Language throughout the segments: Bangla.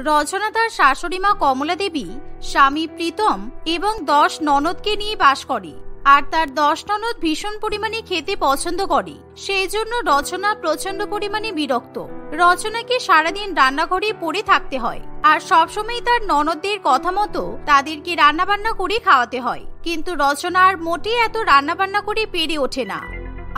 রচনা তার শাশুড়ি মা কমলা দেবী, স্বামী প্রীতম এবং 10 ননদকে নিয়ে বাস করে। আর তার 10 ননদ ভীষণ পরিমাণে খেতে পছন্দ করে। সেই জন্য রচনা প্রচন্ড পরিমাণে বিরক্ত। রচনাকে সারাদিন রান্নাঘরে পড়ে থাকতে হয় আর সবসময় তার ননদদের কথা মতো তাদেরকে রান্নাবান্না করে খাওয়াতে হয়। কিন্তু রচনা আর মোটেই এত রান্নাবান্না করে পেরে ওঠে না।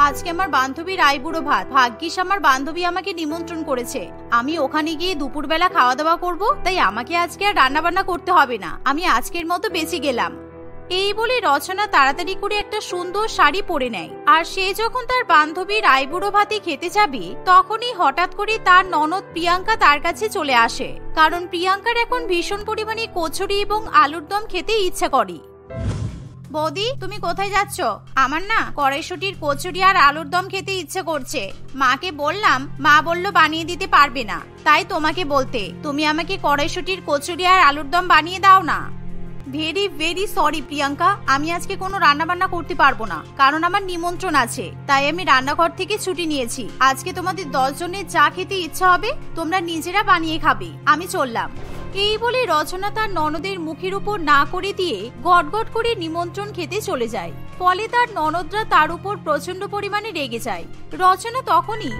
আজকে আমার বান্ধবীর আইবুড়ো ভাত, ভাগ্যিস আমার বান্ধবী আমাকে নিমন্ত্রণ করেছে। আমি ওখানে গিয়ে দুপুরবেলা খাওয়া দাওয়া করব, তাই আমাকে আজকে আর রান্নাবান্না করতে হবে না। আমি আজকের মতো বেঁচে গেলাম। এই বলে রচনা তাড়াতাড়ি করে একটা সুন্দর শাড়ি পরে নেয়। আর সে যখন তার বান্ধবীর আইবুড়ো ভাতে খেতে যাবে, তখনই হঠাৎ করে তার ননদ প্রিয়াঙ্কা তার কাছে চলে আসে। কারণ প্রিয়াঙ্কার এখন ভীষণ পরিমাণে কচুরি এবং আলুর দম খেতে ইচ্ছা করে। বৌদি, তুমি কোথায় যাচ্ছ? আমার না কড়াইশুটির কচুরি আর আলুর দম খেতে ইচ্ছে করছে। মাকে বললাম, মা বলল বানিয়ে দিতে পারবে না। তাই তোমাকে বলতে, তুমি আমাকে কড়াইশুটির কচুরি আর আলুর দম বানিয়ে দাও না। ভেরি ভেরি সরি প্রিয়াঙ্কা, আমি আজকে কোনো রান্না বান্না করতে পারবো না, কারণ আমার নিমন্ত্রণ আছে। তাই আমি রান্নাঘর থেকে ছুটি নিয়েছি। আজকে তোমাদের 10 জনের যা খেতে ইচ্ছা হবে তোমরা নিজেরা বানিয়ে খাবে। আমি চললাম। এই বলে রচনা তার ননদের মুখের উপর না করে দিয়ে গটগট করে নিমন্ত্রণ খেতে চলে যায়। ফলে তার ননদরা তার উপর প্রচন্ড পরিমাণে রেগে যায়। রচনা তখনই,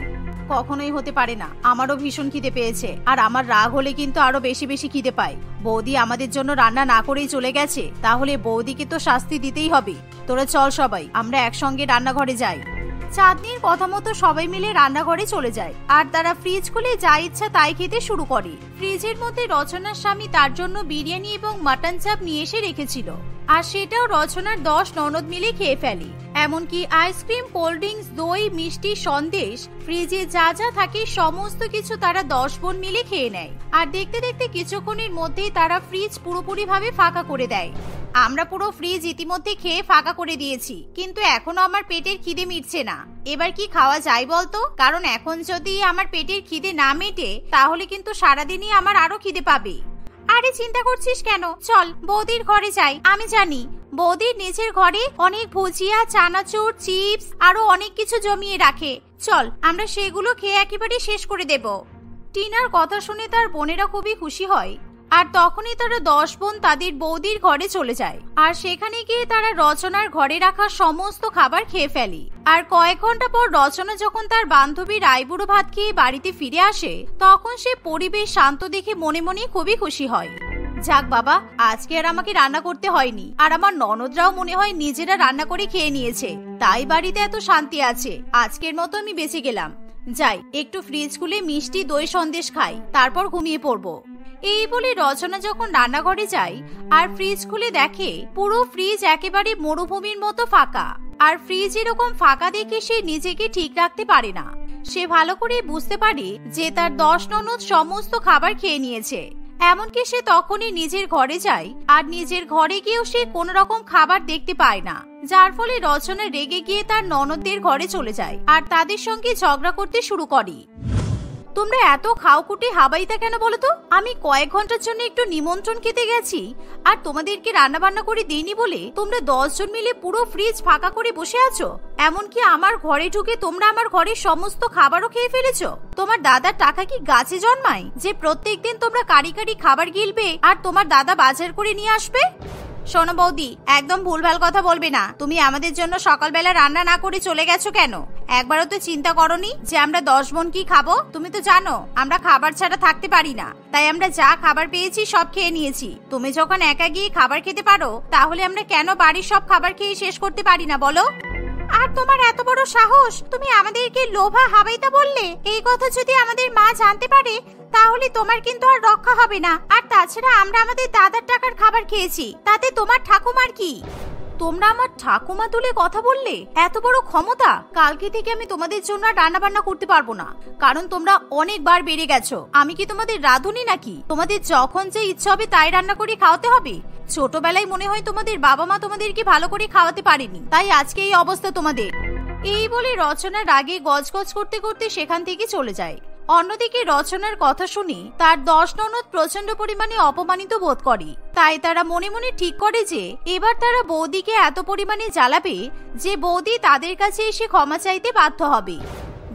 কখনোই হতে পারে না, আমারও ভীষণ খিদে পেয়েছে, আর আমার রাগ হলে কিন্তু আরো বেশি বেশি খিদে পায়। বৌদি আমাদের জন্য রান্না না করেই চলে গেছে, তাহলে বৌদিকে তো শাস্তি দিতেই হবে। তোরা চল সবাই, আমরা একসঙ্গে রান্নাঘরে যাই। চাঁদনির কথা মতো সবাই মিলে রান্নাঘরে চলে যায় আর তারা ফ্রিজ খুলে যা ইচ্ছা তাই খেতে শুরু করে। ফ্রিজের মধ্যে রচনার স্বামী তার জন্য বিরিয়ানি এবং মাটন চাপ নিয়ে এসে রেখেছিল, আর সেটাও রচনার 10 ননদ মিলে খেয়ে ফেলে। এমনকি আইসক্রিম, কোল্ড ড্রিঙ্কস, দই, মিষ্টি, সন্দেশ, ফ্রিজে যা যা থাকে সমস্ত কিছু তারা 10 বোন মিলে খেয়ে নেয়। আর দেখতে দেখতে কিছুক্ষণের মধ্যেই তারা ফ্রিজ পুরোপুরি ভাবে ফাঁকা করে দেয়। আমরা পুরো ফ্রিজ ইতিমধ্যে খেয়ে ফাঁকা করে দিয়েছি, কিন্তু এখনো আমার পেটের খিদে মিটছে না। এবার কি খাওয়া যায় বলতো? কারণ এখন যদি আমার পেটের খিদে না মেটে, তাহলে কিন্তু সারাদিনই আমার আরো খিদে পাবে। আরে চিন্তা করছিস কেন? চল বৌদির ঘরে যাই। আমি জানি বৌদির নিচের ঘরে অনেক ভুজিয়া, চানাচুর, চিপস আরো অনেক কিছু জমিয়ে রাখে। চল আমরা সেগুলো খেয়ে একেবারে শেষ করে দেব। টিনার কথা শুনে তার বোনেরা খুবই খুশি হয়। আর তখনই তারা 10 বোন তাদের বৌদির ঘরে চলে যায়। আর সেখানে গিয়ে তারা রচনার ঘরে রাখা সমস্ত খাবার খেয়ে ফেলে। আর কয়েক ঘন্টা পর রচনা যখন তার বান্ধবীর আইবুড়ো ভাত খেয়ে বাড়িতে ফিরে আসে, তখন সে পরিবেশ শান্ত দেখে মনে মনে খুবই খুশি হয়। যাক বাবা, আজকে আর আমাকে রান্না করতে হয়নি, আর আমার ননদরাও মনে হয় নিজেরা রান্না করে খেয়ে নিয়েছে, তাই বাড়িতে এত শান্তি আছে। আজকের মতো আমি বেঁচে গেলাম। যাই, একটু ফ্রিজ খুলে মিষ্টি, দই, সন্দেশ খাই, তারপর ঘুমিয়ে পড়বো। এই বলে রচনা যখন রান্নাঘরে যায় আর ফ্রিজ খুলে দেখে পুরো ফ্রিজ একেবারে মরুভূমির মতো ফাঁকা। আর ফ্রিজ এরকম ফাঁকা দেখে সে নিজেকে ঠিক রাখতে পারে না। সে ভালো করে বুঝতে পারে যে তার 10 ননদ সমস্ত খাবার খেয়ে নিয়েছে। এমনকি সে তখনই নিজের ঘরে যায়, আর নিজের ঘরে গিয়েও সে কোনো রকম খাবার দেখতে পায় না। যার ফলে রচনা রেগে গিয়ে তার ননদদের ঘরে চলে যায় আর তাদের সঙ্গে ঝগড়া করতে শুরু করে। তোমরা এত খাওকুটে হাবাইতা কেন বলো তো? আমি কয়েক ঘন্টার জন্য একটু নিমন্ত্রণ খেতে গেছি, আর তোমাদেরকে রান্না বান্না করে দিইনি বলে তোমরা 10 জন মিলে পুরো ফ্রিজ ফাঁকা করে বসে আছো। এমনকি আমার ঘরে ঢুকে তোমরা আমার ঘরের সমস্ত খাবারও খেয়ে ফেলেছো। তোমার দাদার টাকা কি গাছে জন্মায় যে প্রত্যেকদিন তোমরা কারি কারি খাবার গিলবে আর তোমার দাদা বাজার করে নিয়ে আসবে? শোনো বৌদি, একদম ভুলভাল কথা বলবে না। তুমি আমাদের জন্য সকালবেলা রান্না না করে চলে গেছো কেন? একবারও তো চিন্তা করনি যে আমরা 10 বোন কি খাবো? তুমি তো জানো আমরা খাবার ছাড়া থাকতে পারি না, তাই আমরা যা খাবার পেয়েছি সব খেয়ে নিয়েছি। তুমি যখন একা গিয়ে খাবার খেতে পারো, তাহলে আমরা কেন বাড়ির সব খাবার খেয়ে শেষ করতে পারি না বলো? আর তোমার এত বড় সাহস, তুমি আমাদেরকে লোভা হাবাইতা বললে? এই কথা যদি আমাদের মা জানতে পারে, তাহলে তোমার কিন্তু আর রক্ষা হবে না। আর তাছাড়া আমরা আমাদের দাদার টাকার খাবার খেয়েছি, তাতে তোমার ঠাকুমার কি? তোমরা আমার ঠাকুমা তুলে কথা বললে? এত বড় ক্ষমতা! কালকে থেকে আমি তোমাদের জন্য রান্না বান্না করতে পারবো না, কারণ তোমরা অনেকবার বেড়ে গেছো। আমি কি তোমাদের রাঁধুনি নাকি? তোমাদের যখন যে ইচ্ছা হবে তাই রান্না করে খাওয়াতে হবে? ছোটবেলায় মনে হয় তোমাদের বাবা মা তোমাদেরকে ভালো করে খাওয়াতে পারেনি, তাই আজকে এই অবস্থা তোমাদের। এই বলে রচনা রাগে গজগজ করতে করতে সেখান থেকে চলে যায়। অন্যদিকে রচনার কথা শুনে তার 10 ননদ প্রচন্ড পরিমাণে অপমানিত বোধ করে। তাই তারা মনে মনে ঠিক করে যে এবার তারা বৌদিকে এত পরিমাণে জ্বালাবে যে বৌদি তাদের কাছে এসে ক্ষমা চাইতে বাধ্য হবে।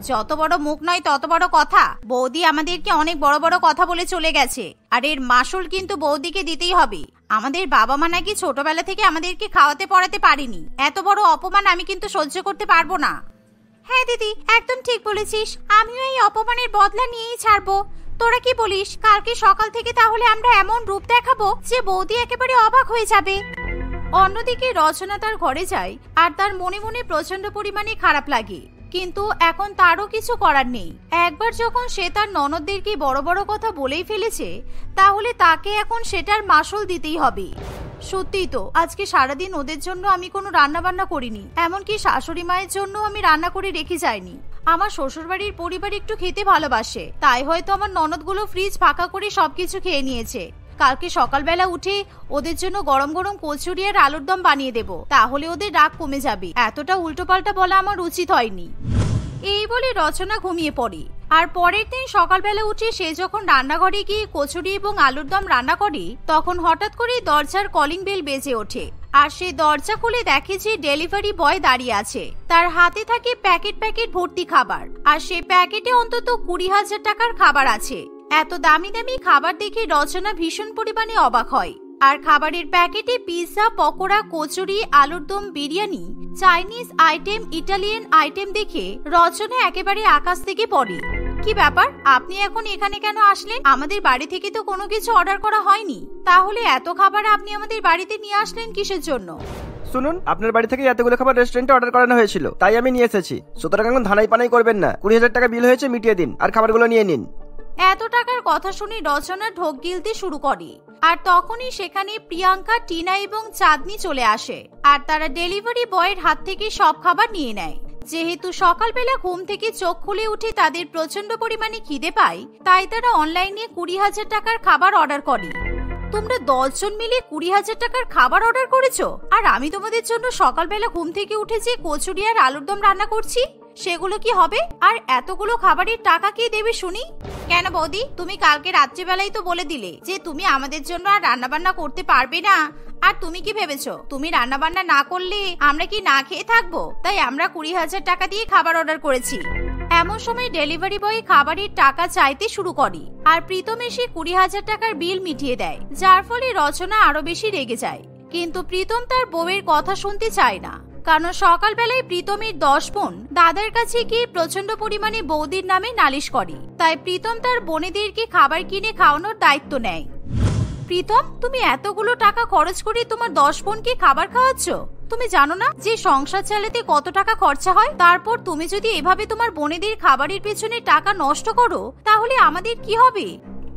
যত বড় মুখ নয় তত বড় কথা। বৌদি আমাদেরকে অনেক বড় বড় কথা বলে চলে গেছে, আর এর মাসুল কিন্তু বৌদিকে দিতেই হবে। আমাদের বাবা মা নাকি ছোটবেলা থেকে আমাদেরকে খাওয়াতে পড়াতে পারেনি, এত বড় অপমান আমি কিন্তু সহ্য করতে পারবো না। হ্যাঁ দিদি, একদম ঠিক বলেছিস, আমিও এই অপমানের বদলা নিয়েই ছাড়বো। তোরা কি বলিস, কালকে সকাল থেকে তাহলে আমরা এমন রূপ দেখাবো যে বৌদি একেবারে অবাক হয়ে যাবে। অন্যদিকে রচনা তার ঘরে যায়, আর তার মনে মনে প্রচন্ড পরিমাণে খারাপ লাগে, কিন্তু এখন তারও কিছু করার নেই। একবার যখন সে তার ননদদেরকে বড় বড় কথা বলেই ফেলেছে, তাহলে তাকে এখন সেটার মাসুল দিতেই হবে। সত্যিই তো, আজকে সারাদিন ওদের জন্য আমি কোনো রান্না বান্না করিনি, এমনকি শাশুড়ি মায়ের জন্য আমি রান্না করে রেখে যাইনি। আমার শ্বশুরবাড়ির পরিবার একটু খেতে ভালোবাসে, তাই হয়তো আমার ননদগুলো ফ্রিজ ফাঁকা করে সবকিছু খেয়ে নিয়েছে। কালকে সকালবেলা উঠে ওদের জন্য গরম গরম কচুরি আর আলুর দম বানিয়ে দেব, তাহলে ওদের রাগ কমে যাবে। এতটা উল্টোপাল্টা বলা আমার উচিত হয়নি। এই বলে রচনা ঘুমিয়ে পড়ে। আর পরের দিন সকালবেলা উঠে সে যখন রান্নাঘরে গিয়ে কচুরি এবং আলুর দম রান্না করে, তখন হঠাৎ করে দরজার কলিং বেল বেজে ওঠে। আর সে দরজা খুলে দেখে যে ডেলিভারি বয় দাঁড়িয়ে আছে, তার হাতে থাকে প্যাকেট প্যাকেট ভর্তি খাবার, আর সে প্যাকেটে অন্তত 20,000 টাকার খাবার আছে। এত দামি দামি খাবার দেখে রচনা ভীষণ পরিমাণে অবাক হয়। আর খাবারের প্যাকেটে পিৎজা, পকোড়া, কচুরি, আলুর দম, biryani, Chinese item, Italian item দেখে রচনা একেবারে আকাশ থেকে পড়ে। কি ব্যাপার, আপনি এখন এখানে কেন আসলেন? আমাদের বাড়ি থেকে তো কোনো কিছু অর্ডার করা হয়নি, তাহলে এত খাবার আপনি আমাদের বাড়িতে নিয়ে আসলেন কিসের জন্য? শুনুন, আপনার বাড়ি থেকে এতগুলো খাবার রেস্টুরেন্টে অর্ডার করানো হয়েছিল, তাই আমি নিয়ে এসেছি। সুতরাং এখন ধানাই পানাই করবেন না, 20,000 টাকা বিল হয়েছে, মিটিয়ে দিন আর খাবারগুলো নিয়ে নিন। এত টাকার কথা শুনে রচনা ঢোক গিলতে শুরু করে। আর তখনই সেখানে প্রিয়াঙ্কা, টিনা এবং চাঁদনি চলে আসে, আর তারা ডেলিভারি বয়ের হাত থেকে সব খাবার নিয়ে নেয়। যেহেতু সকালবেলা ঘুম থেকে চোখ খুলে উঠে তাদের প্রচন্ড পরিমাণে খিদে পায়, তাই তারা অনলাইনে 20,000 টাকার খাবার অর্ডার করে। তোমরা 10 জন মিলে 20,000 টাকার খাবার অর্ডার করেছো, আর আমি তোমাদের জন্য সকালবেলা ঘুম থেকে উঠে যে কচুরি আর আলুর দম রান্না করছি, সেগুলো কি হবে? আর এতগুলো খাবারের টাকা কে দেবে শুনি? কেন বৌদি, তুমি কালকে রাত্রিবেলাই তো বলে দিলে যে তুমি আমাদের জন্য আর রান্না বান্না করতে পারবে না। আর তুমি কি ভেবেছো তুমি রান্না বান্না না করলে আমরা কি না খেয়ে থাকবো? তাই আমরা 20,000 টাকা দিয়ে খাবার অর্ডার করেছি। এমন সময় ডেলিভারি বয় খাবারের টাকা চাইতে শুরু করে, আর প্রীতম এসে 20,000 টাকার বিল মিটিয়ে দেয়, যার ফলে রচনা আরো বেশি রেগে যায়। কিন্তু প্রীতম তার বউয়ের কথা শুনতে চায় না, কারণ সকালবেলায় প্রীতমের 10 বোন দাদার কাছে গিয়ে প্রচন্ড পরিমাণে বৌদির নামে নালিশ করে। তাই প্রীতম তার বোনেদেরকে খাবার কিনে খাওয়ানোর দায়িত্ব নেয়। প্রীতম, তুমি এতগুলো টাকা খরচ করে তোমার 10 বোনকে খাবার খাওয়াচ্ছ? তুমি জানো না যে সংসার চালাতে কত টাকা খরচা হয়? তারপর তুমি যদি এভাবে তোমার বোনেদের খাবারের পেছনে টাকা নষ্ট করো, তাহলে আমাদের কি হবে?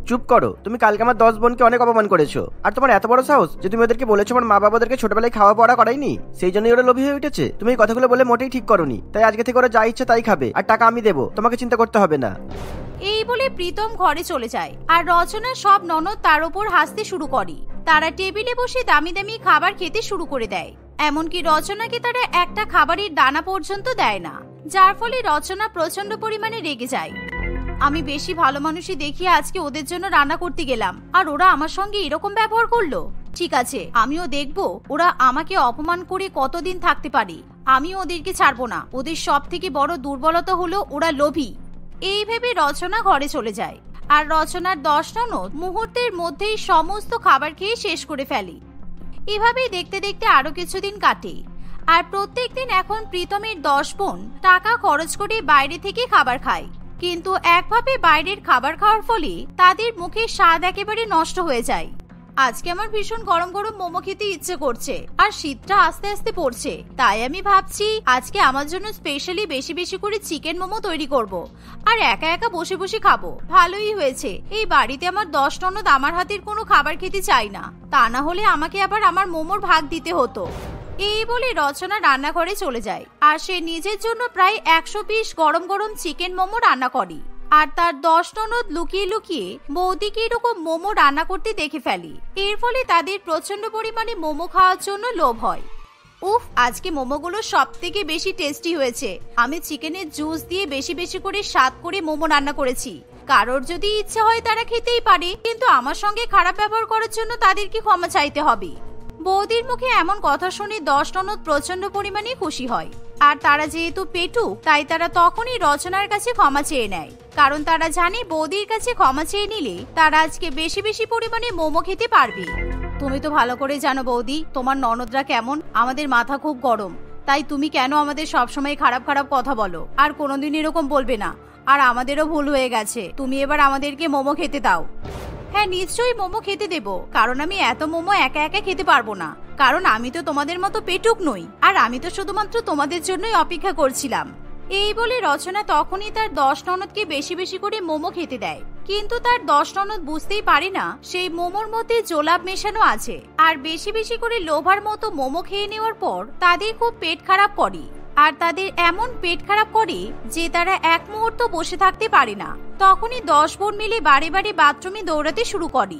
চুপ করো, তুমি কালকে আমার 10 বোনকে অনেক অপমান করেছো, আর তোমার এত বড় সাহস যে তুমি ওদেরকে বলেছো আমার মা বাবাদেরকে ছোটবেলায় খাওয়া পড়া করাইনি, সেই জন্যই ওরা লোভী হয়ে উঠেছে। তুমি এই কথাগুলো বলে মোটেই ঠিক করোনি, তাই আজকে থেকে ওরা যা ইচ্ছে তাই খাবে, আর টাকা আমি দেবো, তোমাকে চিন্তা করতে হবে না। এই বলে প্রীতম ঘরে চলে যায়, আর রচনা সব ননদ তার উপর হাসতে শুরু করে। তারা টেবিলে বসে দামি দামি খাবার খেতে শুরু করে দেয়, এমনকি রচনাকে তারা একটা খাবারের দানা পর্যন্ত দেয় না, যার ফলে রচনা প্রচন্ড পরিমাণে রেগে যায়। আমি বেশি ভালো মানুষই দেখিয়ে আজকে ওদের জন্য রান্না করতে গেলাম, আর ওরা আমার সঙ্গে এরকম ব্যবহার করলো। ঠিক আছে, আমিও দেখবো ওরা আমাকে অপমান করে কতদিন থাকতে পারে। আমিও ওদেরকে ছাড়বো না। ওদের সব থেকে বড় দুর্বলতা হলো ওরা লোভী। এই ভেবে রচনা ঘরে চলে যায়, আর রচনার 10 ননদ মুহূর্তের মধ্যেই সমস্ত খাবার খেয়ে শেষ করে ফেলে। এভাবেই দেখতে দেখতে আরো কিছুদিন কাটে, আর প্রত্যেকদিন এখন প্রীতমের 10 বোন টাকা খরচ করে বাইরে থেকে খাবার খায়। কিন্তু একভাবে বাইরের খাবার খাওয়ার ফলে তাদের মুখের স্বাদ একেবারে নষ্ট হয়ে যায়। আজকে আমার ভীষণ গরম গরম মোমো খেতে ইচ্ছে করছে, আর শীতটা আস্তে আস্তে পড়ছে, তাই আমি ভাবছি আজকে আমার জন্য স্পেশালি বেশি বেশি করে চিকেন মোমো তৈরি করব, আর একা একা বসে বসে খাবো। ভালোই হয়েছে এই বাড়িতে আমার 10 ননদ আমার হাতের কোনো খাবার খেতে চাই না, তা না হলে আমাকে আবার আমার মোমোর ভাগ দিতে হতো। এই বলে রচনা রান্নাঘরে চলে যায়, আর সে নিজের জন্য প্রায় 100 পিস গরম গরম চিকেন মোমো রান্না করে। আর তার 10 ননদ লুকিয়ে লুকিয়ে বৌদিকে এরকম মোমো রান্না করতে দেখে ফেলে। এর ফলে তাদের প্রচন্ড পরিমাণে মোমো খাওয়ার জন্য লোভ হয়। উফ, আজকে মোমোগুলো সব থেকে বেশি টেস্টি হয়েছে। আমি চিকেনের জুস দিয়ে বেশি বেশি করে স্বাদ করে মোমো রান্না করেছি। কারোর যদি ইচ্ছে হয় তারা খেতেই পারে, কিন্তু আমার সঙ্গে খারাপ ব্যবহার করার জন্য তাদেরকে ক্ষমা চাইতে হবে। বৌদির মুখে এমন কথা শুনে 10 ননদ প্রচন্ড পরিমাণে খুশি হয়। আর তারা যেহেতু পেটুক তাই তারা তখনই রচনার কাছে ক্ষমা চেয়ে নেয়, কারণ তারা জানে বৌদির কাছে ক্ষমা চেয়ে নিলে তারা আজকে বেশি বেশি পরিমাণে মোমো খেতে পারবে। তুমি তো ভালো করে জানো বৌদি তোমার ননদরা কেমন, আমাদের মাথা খুব গরম, তাই তুমি কেন আমাদের সবসময় খারাপ খারাপ কথা বলো, আর কোনোদিন এরকম বলবে না। আর আমাদেরও ভুল হয়ে গেছে, তুমি এবার আমাদেরকে মোমো খেতে দাও। হ্যাঁ নিশ্চয়ই মোমো খেতে দেব, কারণ আমি এত মোমো একা একা খেতে পারবো না, কারণ আমি তো তোমাদের মতো পেটুক নই, আর আমি তো শুধুমাত্র তোমাদের জন্যই অপেক্ষা করছিলাম। এই বলে রচনা তখনই তার 10 ননদকে বেশি বেশি করে মোমো খেতে দেয়, কিন্তু তার 10 ননদ বুঝতেই পারে না সেই মোমোর মধ্যে জোলাপ মেশানো আছে। আর বেশি বেশি করে লোভার মতো মোমো খেয়ে নেওয়ার পর তাদের খুব পেট খারাপ করে, আর তাদের এমন পেট খারাপ করে যে তারা এক মুহূর্ত বসে থাকতে পারে না। তখনই 10 বোন মিলে বারে বারে বাথরুমে দৌড়াতে শুরু করে।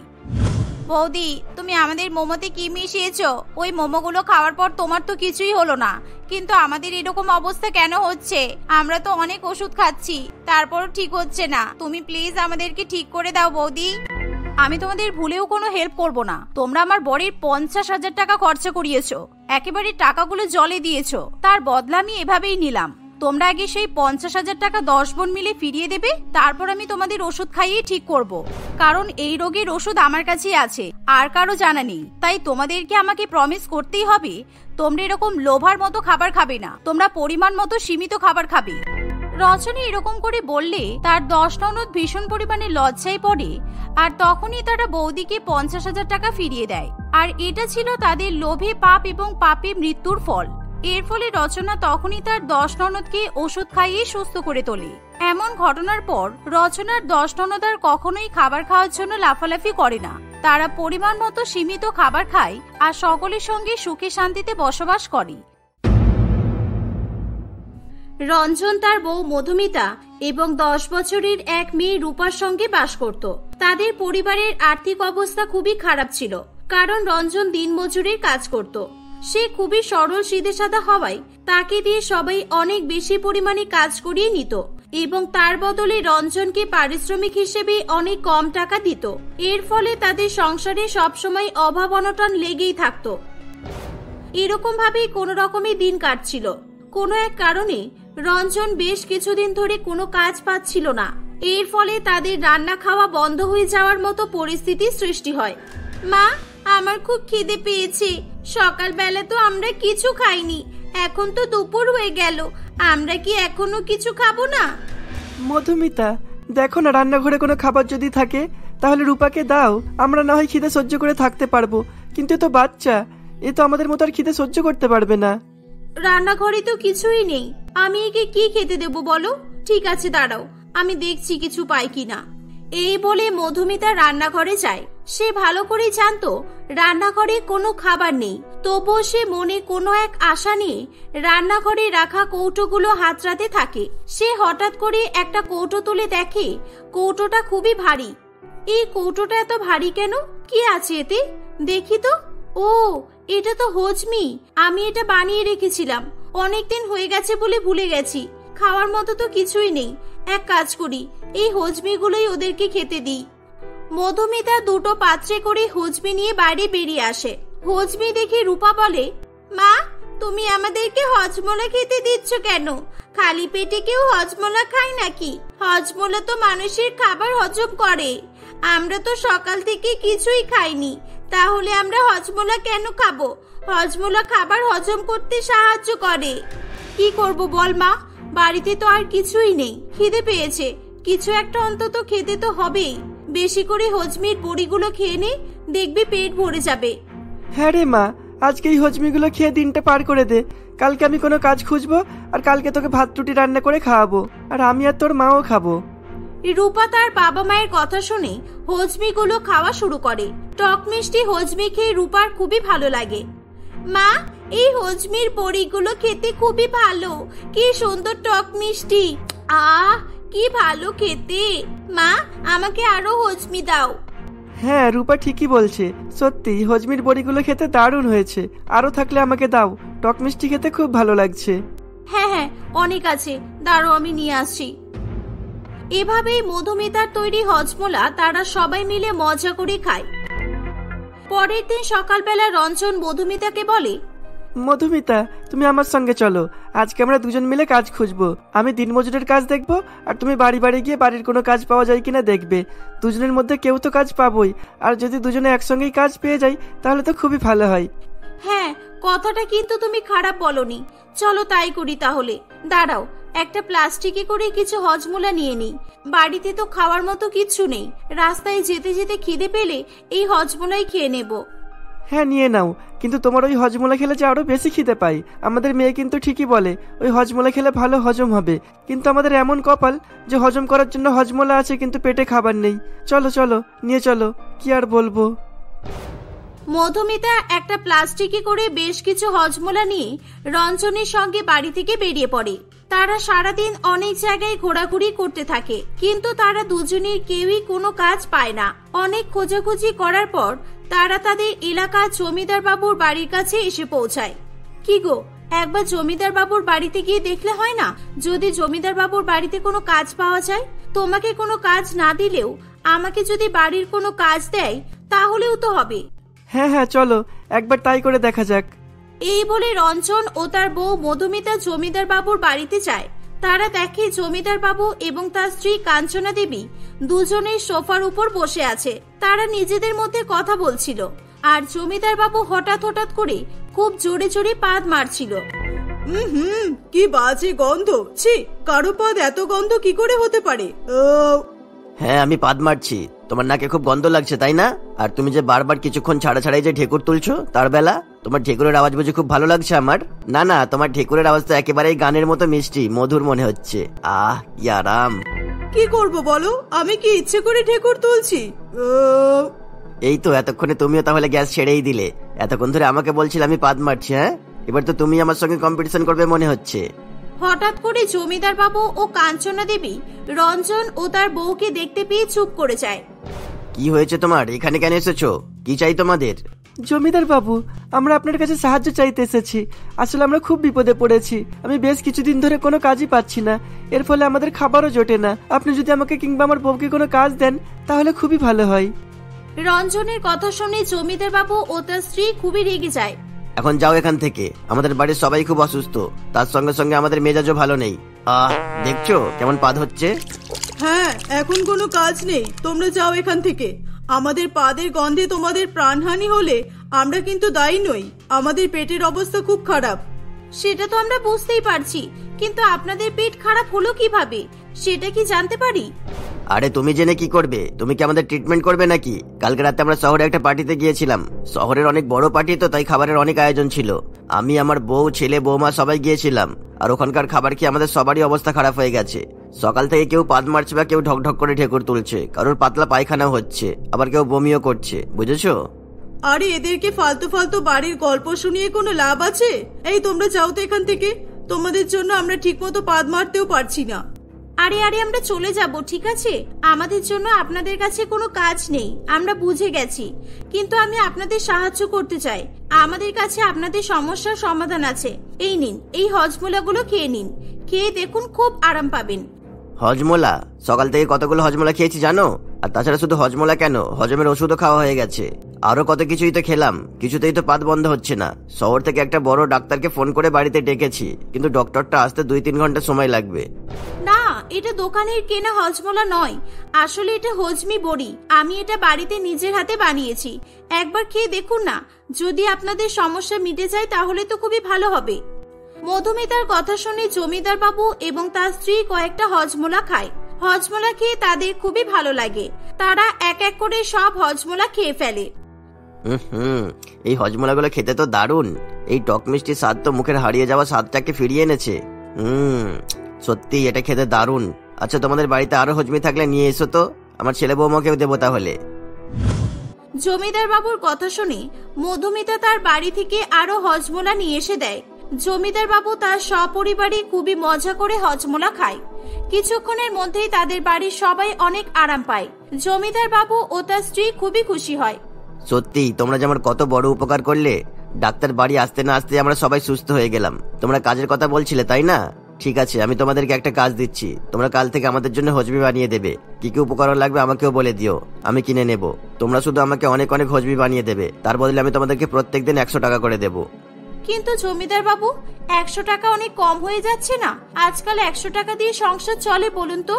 বৌদি তুমি আমাদের মোমোতে কি মিশিয়েছো? ওই মোমোগুলো খাওয়ার পর তোমার তো কিছুই হলো না, কিন্তু আমাদের এরকম অবস্থা কেন হচ্ছে? আমরা তো অনেক ওষুধ খাচ্ছি, তারপরও ঠিক হচ্ছে না। তুমি প্লিজ আমাদেরকে ঠিক করে দাও বৌদি। আমি তোমাদের ভুলেও কোনো হেল্প করব না। তোমরা আমার বরের 50,000 টাকা খরচা করিয়েছো, একেবারে টাকাগুলো জলে দিয়েছো, তার বদলা আমি এভাবেই নিলাম। তোমরা আগে সেই 50,000 টাকা 10 বোন মিলে ফিরিয়ে দেবে, তারপর আমি তোমাদের ওষুধ খাইয়ে ঠিক করব, কারণ এই রোগের ওষুধ আমার কাছেই আছে, আর কারো জানা নেই। তাই তোমাদেরকে আমাকে প্রমিস করতেই হবে তোমরা এরকম লোভার মতো খাবার খাবে না, তোমরা পরিমাণ মতো সীমিত খাবার খাবে। রচনা এরকম করে বললে তার 10 ননদ ভীষণ পরিমাণে লজ্জায় পড়ে, আর তখনই তারা বৌদিকে 50,000 টাকা ফিরিয়ে দেয়। আর এটা ছিল তাদের লোভে পাপ এবং পাপে মৃত্যুর ফল। এর ফলে রচনা তখনই তার 10 ননদকে ওষুধ খাইয়ে সুস্থ করে তোলে। এমন ঘটনার পর রচনার 10 ননদ আর কখনোই খাবার খাওয়ার জন্য লাফালাফি করে না, তারা পরিমাণ মতো সীমিত খাবার খায় আর সকলের সঙ্গে সুখে শান্তিতে বসবাস করে। রঞ্জন তার বউ মধুমিতা এবং 10 বছরের এক মেয়ে রূপার সঙ্গে বাস করত। তাদের পরিবারের আর্থিক অবস্থা খুবই খারাপ ছিল, কারণ রঞ্জন দিনমজুরের কাজ করত। সে খুবই সরল সিধে সাদা হওয়ায় তাকে দিয়ে সবাই অনেক বেশি পরিমাণে কাজ করিয়ে নিত এবং তার বদলে রঞ্জনকে পারিশ্রমিক হিসেবে অনেক কম টাকা দিত। এর ফলে তাদের সংসারে সবসময় অভাব অনটন লেগেই থাকত। এরকম ভাবেই কোনো রকমে দিন কাটছিল। কোনো এক কারণে রঞ্জন বেশ কিছুদিন ধরে কোনো কাজ পাচ্ছিল না। এর ফলে তাদের রান্না খাওয়া বন্ধ হয়ে যাওয়ার মতো পরিস্থিতি সৃষ্টি হয়। মা, আমার খুব খিদে পেয়েছে, সকালবেলা তো আমরা কিছু খাইনি, এখন তো দুপুর হয়ে গেল, আমরা কি এখনো কিছু খাবো না? মধুমিতা, দেখো না রান্নাঘরে কোনো খাবার যদি থাকে তাহলে রূপাকে দাও, আমরা না হয় খিদে সহ্য করে থাকতে পারবো, কিন্তু তো বাচ্চা, এ তো আমাদের মতো আর খিদে সহ্য করতে পারবে না। রান্নাঘরে তো কিছুই নেই, আমি একে কি খেতে দেব বলো? ঠিক আছে দাঁড়াও, আমি দেখছি কিছু পাই কিনা। এই বলে মধুমিতা রান্নাঘরে যায়। সে ভালো করে জানতো রান্নাঘরে কোনো খাবার নেই, তবুও সে মনে কোনো এক আশা নিয়ে রান্নাঘরে রাখা কৌটোগুলো হাতড়াতে থাকে। সে হঠাৎ করে একটা কৌটো তুলে দেখে কৌটোটা খুবই ভারী। এই কৌটোটা এত ভারী কেন? কি আছে এতে? দেখি তো। ও, এটা তো হজমি। আমি এটা বানিয়ে রেখেছিলাম, অনেকদিন হয়ে গেছে বলে ভুলে গেছি। খাওয়ার মতো তো কিছুই নেই, এক কাজ করি, এই হজমিগুলোই ওদেরকে খেতে দিই। মধুমিতা দুটো পাত্রে করে হজমি নিয়ে বাইরে বেরিয়ে আসে। হজমি দেখে রূপা বলে, মা, তুমি আমাদেরকে হজমোলা খেতে দিচ্ছ কেন? খালি পেটে কেউ হজমোলা খায় নাকি? হজমোলা তো মানুষের খাবার হজম করে, আমরা তো সকাল থেকে কিছুই খাইনি, তাহলে আমরা হজমোলা কেন খাবো? হজমোলা খাবার হজম করতে সাহায্য করে। কি করব বল মা, বাড়িতে তো আর কিছুই নেই, খিদে পেয়েছে, কিছু একটা অন্তত খেতে তো হবেই। বেশি করে হজমির বড়িগুলো খেয়ে নে, দেখবি পেট ভরে যাবে। হ্যাঁ রে মা, আজকে এই হজমিগুলো খেয়ে দিনটা পার করে দে, কালকে আমি কোনো কাজ খুঁজবো আর কালকে তোকে ভাত রুটি রান্না করে খাওয়াবো, আর আমি আর তোর মাও খাবো। রূপা তার বাবা মায়ের কথা শুনে হজমিগুলো খাওয়া শুরু করে। টক মিষ্টি হজমি খেয়ে রূপার খুবই ভালো লাগে। মা, এই হজমির বড়িগুলো খেতে খুবই ভালো, কি সুন্দর টক মিষ্টি, আহ কি ভালো খেতে। মা, আমাকে আরো হজমি দাও। হ্যাঁ, রূপা ঠিকই বলছে, সত্যি হজমির বড়িগুলো খেতে দারুণ হয়েছে, আরো থাকলে আমাকে দাও, টক মিষ্টি খেতে খুব ভালো লাগছে। হ্যাঁ হ্যাঁ, অনেক আছে, দাঁড়াও আমি নিয়ে আসছি। এভাবেই মধুমিতার তৈরি হজমোলা তারা সবাই মিলে মজা করে খায়। পরের দিন সকালবেলা রঞ্জন মধুমিতাকে বলে, মধুমিতা, তুমি আমার সঙ্গে চলো। আজকে আমরা দুজন মিলে কাজ খুঁজবো। আমি দিনমজুরের কাজ দেখবো, আর তুমি বাড়ি বাড়ি গিয়ে বাড়ির কোনো কাজ পাওয়া যায় কিনা দেখবে। দুজনের মধ্যে কেউ তো কাজ পাবোই, আর যদি দুজনে একসঙ্গেই কাজ পেয়ে যাই তাহলে তো খুবই ভালো হয়। হ্যাঁ, কথাটা কিন্তু তুমি খারাপ বলনি। চলো তাই করি তাহলে। দাঁড়াও, একটা প্লাস্টিকে করে কিছু হজমোলা নিয়ে নিই। বাড়িতে তো খাওয়ার মতো কিচ্ছু নেই, রাস্তায় যেতে যেতে খিদে পেলে এই হজমোলাই খেয়ে নেব। হ্যাঁ, নিয়ে নাও, কিন্তু তোমার ওই হজমোলা খেলে যে আরো বেশি খিদে পাই। আমাদের মেয়ে কিন্তু ঠিকই বলে ওই হজমোলা খেলে ভালো হজম হবে, কিন্তু আমাদের এমন কপাল যে হজম করার জন্য হজমোলা আছে কিন্তু পেটে খাবার নেই। চলো চলো, নিয়ে চলো, কি আর বলবো। মধুমিতা একটা প্লাস্টিকে করে বেশ কিছু হজমোলা নিয়ে রঞ্জনের সঙ্গে বাড়ি থেকে বেরিয়ে পড়ে। তারা সারাদিন অনেক জায়গায় ঘোরাঘুরি করতে থাকে, কিন্তু তারা দুজনের কেউই কোনো কাজ পায় না। অনেক খোঁজাখুঁজি করার পর তারা তাদের এলাকার জমিদার বাবুর বাড়ির কাছে এসে পৌঁছায়। কি গো, একবার জমিদার বাবুর বাড়িতে গিয়ে দেখলে হয় না? যদি জমিদার বাবুর বাড়িতে কোনো কাজ পাওয়া যায়, তোমাকে কোনো কাজ না দিলেও আমাকে যদি বাড়ির কোনো কাজ দেয় তাহলেও তো হবে। হ্যাঁ হ্যাঁ, চলো একবার তাই করে দেখা যাক। এই বলে রঞ্জন ও তার বউ মধুমিতা জমিদার বাবুর বাড়িতে যায়। তারা দেখে জমিদার বাবু এবং তার স্ত্রী কাঞ্চনা দেবী দুজনের সোফার উপর বসে আছে। তারা নিজেদের মধ্যে কথা বলছিল, আর জমিদার বাবু হঠাৎ হঠাৎ করে খুব জোরে জোরে পাদ মারছিল। কি বাজে গন্ধ! ছি, কারো পাদ এত গন্ধ কি করে হতে পারে? হ্যাঁ, আমি পাদ মারছি। তোমার নাকে খুব গন্ধ লাগছে তাই না? আর তুমি যে বারবার কিছুক্ষণ ছাড়া ছাড়াই যে ঢেকুর তুলছো, তার বেলা তোমার ঢেকুরের আওয়াজ বুঝে খুব ভালো লাগছে আমার? না না, তোমার ঢেকুরের আওয়াজ তো একেবারেই গানের মতো মিষ্টি মধুর মনে হচ্ছে। আহ, কি আরাম! কি করব বলো, আমি কি ইচ্ছে করে ঢেকুর তুলছি? এই তো এতক্ষণে তুমিও তাহলে গ্যাস ছেড়েই দিলে। এতক্ষণ ধরে আমাকে বলছিলে আমি পাদ মারছি। হ্যাঁ, এবার তো তুমি আমার সঙ্গে কম্পিটিশন করবে মনে হচ্ছে। হঠাৎ করে জমিদার বাবু ও কাঞ্চনা দেবী রঞ্জন ও তার বউকে দেখতে পেয়ে চুপ করে যায়। কি হয়েছে তোমার? এখানে কেন এসেছো? কি চাই তোমাদের? জমিদার বাবু, আমরা আপনার কাছে সাহায্য চাইতে এসেছি। আসলে আমরা খুব বিপদে পড়েছি। আমি বেশ কিছুদিন ধরে কোনো কাজই পাচ্ছি না, এর ফলে আমাদের খাবারও জোটে না। আপনি যদি আমাকে কিংবা আমার বউকে কোনো কাজ দেন তাহলে খুবই ভালো হয়। রঞ্জনের কথা শুনে জমিদার বাবু ও তার স্ত্রী খুবই রেগে যায়। এখন যাও এখান থেকে, আমাদের বাড়ির সবাই খুব অসুস্থ, তার সঙ্গে সঙ্গে আমাদের মেজাজও ভালো নেই। দেখছো কেমন পাদ হচ্ছে? হ্যাঁ, এখন কোনো কাজ নেই, তোমরা যাও এখান থেকে। আমাদের পাদের গন্ধে তোমাদের প্রাণহানি হলে আমরা কিন্তু দায়ী নই। আমাদের পেটের অবস্থা খুব খারাপ। সেটা তো আমরা বুঝতেই পারছি, কিন্তু আপনাদের পেট খারাপ হলো কিভাবে সেটা কি জানতে পারি? আরে তুমি জেনে কি করবে? তুমি কি আমাদের ট্রিটমেন্ট করবে নাকি? কালকে রাতে আমরা শহরে একটা পার্টিতে গিয়েছিলাম। শহরের অনেক বড় পার্টি তো, তাই খাবারের অনেক আয়োজন ছিল। আমি, আমার বউ, ছেলে, বৌমা সবাই গিয়েছিলাম। আর ওখানকার খাবার খেয়ে আমাদের সবারই অবস্থা খারাপ হয়ে গেছে। সকাল থেকে কেউ পাদ মারছে বা কেউ ঢকঢক করে ঢেকুর তুলছে, কারোর পাতলা পায়খানাও হচ্ছে, আবার কেউ বমিও করছে, বুঝেছো? আরে এদেরকে ফালতু ফালতু বাড়ির গল্প শুনিয়ে কোনো লাভ আছে? এই তোমরা যাও তো এখান থেকে। তোমাদের জন্য আমরা ঠিকমতো পাদ মারতেও পারছি না। আরে আরে, আমরা চলে যাব, ঠিক আছে? আমাদের জন্য আপনাদের কাছে কোনো কাজ নেই, আমরা বুঝে গেছি, কিন্তু আমি আপনাদের সাহায্য করতে চাই। আমাদের কাছে আপনাদের সমস্যার সমাধান আছে। এই নিন, এই হজমোলাগুলো খেয়ে নিন। খেয়ে দেখুন, খুব আরাম পাবেন। হজমোলা? সকাল থেকে কতগুলো হজমোলা খেয়েছি জানো? আর তাছাড়া শুধু হজমোলা কেন, হজমের ওষুধও খাওয়া হয়ে গেছে, আরো কত কিছুই তো খেলাম, কিছুতেই তো পাদ বন্ধ হচ্ছে না। শহর থেকে একটা বড় ডাক্তারকে ফোন করে বাড়িতে ডেকেছি, কিন্তু ডক্টরটা আসতে 2-3 ঘন্টা সময় লাগবে। না, এটা দোকানের কেনা হজমোলা নয়, আসলে এটা হজমি বড়ি। আমি এটা বাড়িতে নিজের হাতে বানিয়েছি। একবার খেয়ে দেখুন না, যদি আপনাদের সমস্যা মিটে যায় তাহলে তো খুবই ভালো হবে। মধুমিতার কথা শুনে জমিদার বাবু এবং তার স্ত্রী কয়েকটা হজমোলা খায়। হজমোলা খেয়ে তাদের খুবই ভালো লাগে। তারা এক এক করে সব হজমোলা খেয়ে ফেলে। এই হজমোলাগুলো খেতে তো দারুণ। এই টক মিষ্টি স্বাদ তো মুখের হারিয়ে যাওয়া স্বাদটাকে ফিরিয়ে এনেছে। সত্যি এটা খেতে দারুণ। আচ্ছা, তোমাদের বাড়িতে আরো হজমি থাকলে নিয়ে এসো তো, আমার ছেলে বৌমাকেও দেবো তাহলে। জমিদার বাবুর কথা শুনে মধুমিতা তার বাড়ি থেকে আরো হজমোলা নিয়ে এসে দেয়। জমিদার বাবু তার সপরিবারে খুবই মজা করে হজমোলা খায়। কিছুক্ষণের মধ্যেই তাদের বাড়ির সবাই অনেক আরাম পায়। জমিদার বাবু ও তার স্ত্রী খুবই খুশি হয়। সত্যি তোমরা যে আমার কত বড় উপকার করলে। ডাক্তার বাড়ি আসতে না আসতে আমরা সবাই সুস্থ হয়ে গেলাম। তোমরা কাজের কথা বলছিলে তাই না? ঠিক আছে, আমি তোমাদেরকে একটা কাজ দিচ্ছি। তোমরা কাল থেকে আমাদের জন্য হজমি বানিয়ে দেবে। কি কি উপকরণ লাগবে আমাকেও বলে দিও, আমি কিনে নেব। তোমরা শুধু আমাকে অনেক অনেক হজমি বানিয়ে দেবে, তার বদলে আমি তোমাদেরকে প্রত্যেকদিন 100 টাকা করে দেবো। কিন্তু জমিদার বাবু, 100 টাকা অনেক কম হয়ে যাচ্ছে না? আজকাল 100 টাকা দিয়ে সংসার চলে বলুন তো?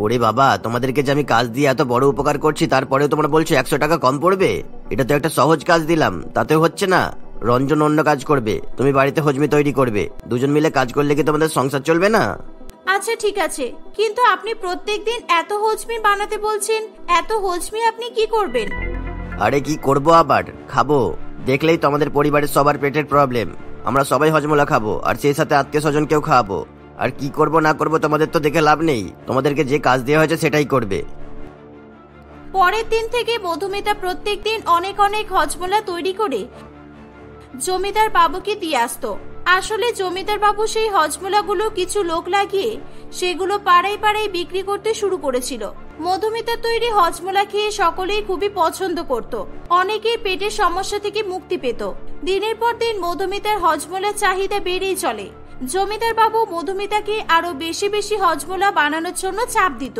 ওরে বাবা, তোমাদেরকে যে আমি কাজ দিয়ে এত বড় উপকার করছি, তারপরেও তোমরা বলছো 100 টাকা কম পড়বে? এটা তো একটা সহজ কাজ দিলাম, তাতেও হচ্ছে না। রঞ্জন অন্য কাজ করবে, তুমি বাড়িতে হজমি তৈরি করবে। দুজন মিলে কাজ করলে কি তোমাদের সংসার চলবে না? আচ্ছা ঠিক আছে, কিন্তু আপনি প্রত্যেকদিন এত হজমি বানাতে বলছেন, এত হজমি আপনি কি করবেন? আরে কি করব, আবার খাবো। দেখলেই তো আমাদের পরিবারের সবার পেটের প্রবলেম। আমরা সবাই হজমোলা খাবো, আর সেই সাথে আত্মীয় স্বজনকেও খাওয়াবো। আর কি করব না করব তোমাদের তো দেখে লাভ নেই, তোমাদেরকে যে কাজ দেওয়া হয়েছে সেটাই করবে। পরের দিন থেকে মধুমিতা প্রত্যেকদিন অনেক অনেক হজমোলা তৈরি করে জমিদার বাবুকে দিয়ে আসতো। আসলে জমিদার বাবু সেই হজমোলাগুলো কিছু লোক লাগিয়ে সেগুলো পাড়ায় পাড়ায় বিক্রি করতে শুরু করেছিল। মধুমিতার তৈরি হজমোলা খেয়ে সকলেই খুবই পছন্দ করত। অনেকেই পেটের সমস্যা থেকে মুক্তি পেত। দিনের পর দিন মধুমিতার হজমোলার চাহিদা বেড়েই চলে। জমিদার বাবু মধুমিতাকে আরো বেশি বেশি হজমোলা বানানোর জন্য চাপ দিত।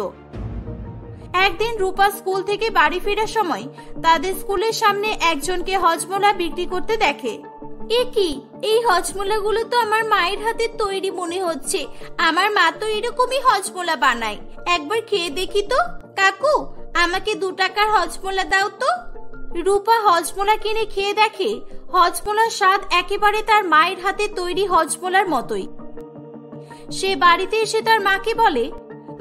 একদিন রূপা স্কুল থেকে বাড়ি ফেরার সময় তাদের স্কুলের সামনে একজনকে হজমোলা বিক্রি করতে দেখে। এ কি, এই হজমোলাগুলো তো আমার মায়ের হাতে তৈরি মনে হচ্ছে। আমার মা তো এরকমই হজমোলা বানায়, একবার খেয়ে দেখি তো। কাকু, আমাকে 2 টাকার হজমোলা দাও তো। রূপা হজমোলা কিনে খেয়ে দেখে হজমোলার স্বাদ একেবারে তার মায়ের হাতে তৈরি হজমোলার মতোই। সে বাড়িতে এসে তার মাকে বলে,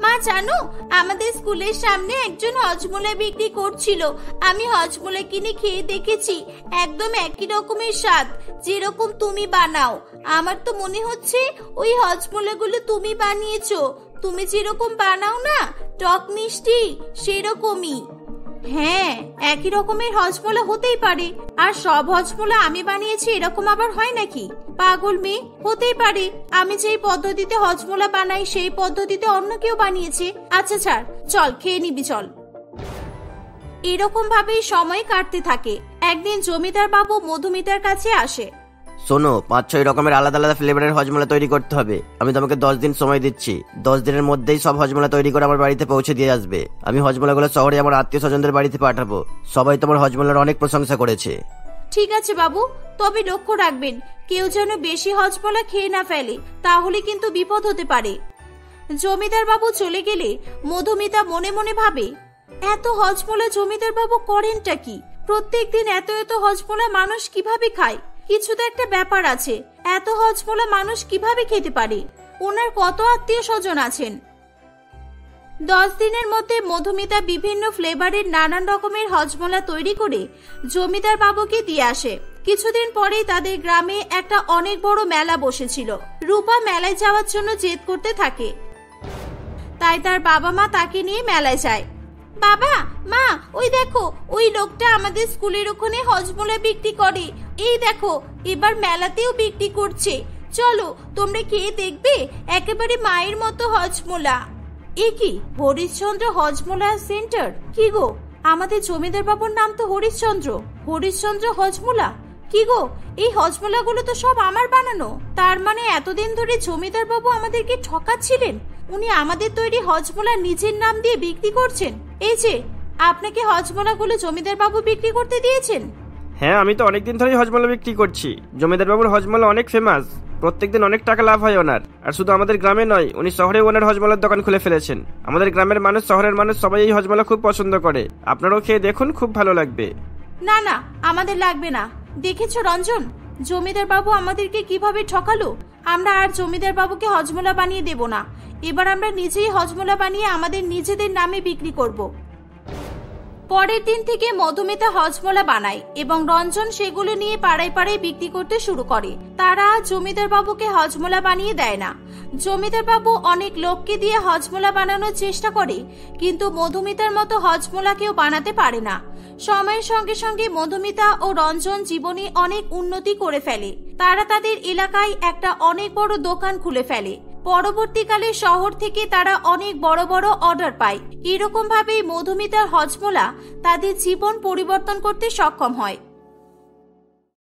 মা জানো, আমাদের স্কুলের সামনে একজন হজমোলা বিক্রি করছিল। আমি হজমোলা কিনে খেয়ে দেখেছি, একদম একই রকমের স্বাদ যেরকম তুমি বানাও। আমার তো মনে হচ্ছে ওই হজমোলাগুলো তুমি বানিয়েছো। তুমি যেরকম বানাও না, টক মিষ্টি, সেরকমই। হ্যাঁ, একই রকমের হজমোলা হতেই পারে। আর সব হজমোলা আমি বানিয়েছি এরকম আবার হয় নাকি? পাগল মেয়ে, হতেই পারে আমি যেই পদ্ধতিতে হজমোলা বানাই সেই পদ্ধতিতে অন্য কেউ বানিয়েছে। আচ্ছা ছাড়, চল খেয়ে নিবি চল। এরকম ভাবেই সময় কাটতে থাকে। একদিন জমিদার বাবু মধুমিতার কাছে আসে। শোনো, 5-6 রকমের আলাদা আলাদা ফ্লেভারের হজমোলা তৈরি করতে হবে। আমি তোমাকে 10 দিন সময় দিচ্ছি। 10 দিনের মধ্যেই সব হজমোলা তৈরি করে আমার বাড়িতে পৌঁছে দিয়ে আসবে। আমি হজমোলাগুলো শহরে আমার আত্মীয় স্বজনদের বাড়িতে পাঠাবো। সবাই তোমার হজমোলার অনেক প্রশংসা করেছে। ঠিক আছে বাবু, তবে লক্ষ্য রাখবেন কেউ যেন বেশি হজমোলা খেয়ে না ফেলে, তাহলে কিন্তু বিপদ হতে পারে। জমিদার বাবু চলে গেলে মধুমিতা মনে মনে ভাবে, এত হজমোলা জমিদার বাবু করেনটা কি? প্রত্যেকদিন এত এত হজমোলা মানুষ কিভাবে খায়? কিছু তো একটা ব্যাপার আছে। এত হজমোলা মানুষ কিভাবে খেতে পারে? ওনার কত আত্মীয় স্বজন আছেন? 10 দিনের মধ্যে মধুমিতা বিভিন্ন ফ্লেভারের নানান রকমের হজমোলা তৈরি করে জমিদার বাবুকে দিয়ে আসে। কিছুদিন পরেই তাদের গ্রামে একটা অনেক বড় মেলা বসেছিল। রূপা মেলায় যাওয়ার জন্য জেদ করতে থাকে, তাই তার বাবা মা তাকে নিয়ে মেলায় যায়। বাবা, মা, ওই দেখো, ওই লোকটা আমাদের স্কুলের ওখানে হজমোলা বিক্রি করে। এই দেখো, এবার মেলাতেও বিক্রি করছে। চলো, তোমরা খেয়ে দেখবে, একেবারে মায়ের মতো হজমোলা। এ কি, হরিশ্চন্দ্র হজমোলা সেন্টার? কি গো, আমাদের জমিদার বাবুর নাম তো হরিশ্চন্দ্র। হরিশ্চন্দ্র হজমোলা? কি গো, এই হজমোলাগুলো তো সব আমার বানানো। তার মানে এতদিন ধরে জমিদার বাবু আমাদেরকে ঠকাচ্ছিলেন। উনি আমাদের তৈরি হজমোলা নিজের নাম দিয়ে বিক্রি করছেন। এই যে, আপনাকে হজমোলাগুলো জমিদার বাবু বিক্রি করতে দিয়েছেন? হ্যাঁ, আমি তো অনেকদিন ধরেই হজমোলা বিক্রি করছি। জমিদার বাবুর হজমোলা অনেক ফেমাস, প্রত্যেকদিন অনেক টাকা লাভ হয় ওনার। আর শুধু আমাদের গ্রামে নয়, উনি শহরেও ওনার হজমোলার দোকান খুলে ফেলেছেন। আমাদের গ্রামের মানুষ, শহরের মানুষ সবাই এই হজমোলা খুব পছন্দ করে। আপনারাও খেয়ে দেখুন, খুব ভালো লাগবে। না না, আমাদের লাগবে না। দেখেছো রঞ্জন, জমিদার বাবু আমাদেরকে কিভাবে ঠকালো। আমরা আর জমিদার বাবুকে হজমোলা বানিয়ে দেব না। এবার আমরা নিজেই হজমোলা বানিয়ে আমাদের নিজেদের নামে বিক্রি করব। পরের দিন থেকে মধুমিতা হজমোলা বানায় এবং রঞ্জন সেগুলো নিয়ে পাড়ায় পাড়ায় বিক্রি করতে শুরু করে। তারা জমিদার বাবুকে হজমোলা বানিয়ে দেয় না। জমিদার বাবু অনেক লোককে দিয়ে হজমোলা বানানোর চেষ্টা করে, কিন্তু মধুমিতার মতো হজমোলা কেউ বানাতে পারে না। সময়ের সঙ্গে সঙ্গে মধুমিতা ও রঞ্জন জীবনে অনেক উন্নতি করে ফেলে। তারা তাদের এলাকায় একটা অনেক বড় দোকান খুলে ফেলে। পরবর্তীকালে শহর থেকে তারা অনেক বড় বড় অর্ডার পায়। এরকম ভাবেই মধুমিতার হজমোলা তাদের জীবন পরিবর্তন করতে সক্ষম হয়।